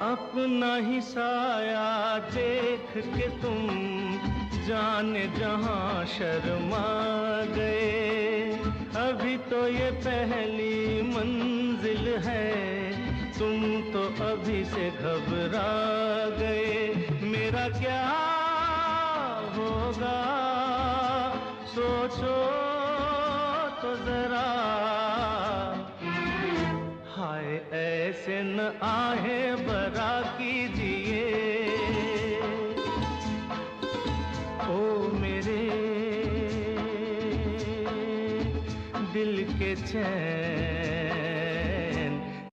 अपना ही साया देख के तुम जाने जहां शर्मा गए। अभी तो ये पहली मंजिल है, तुम तो अभी से घबरा गए। मेरा क्या होगा सोचो तो जरा, हाय ऐसे न आहे बरा कीजिए। ओ मेरे दिल के चैन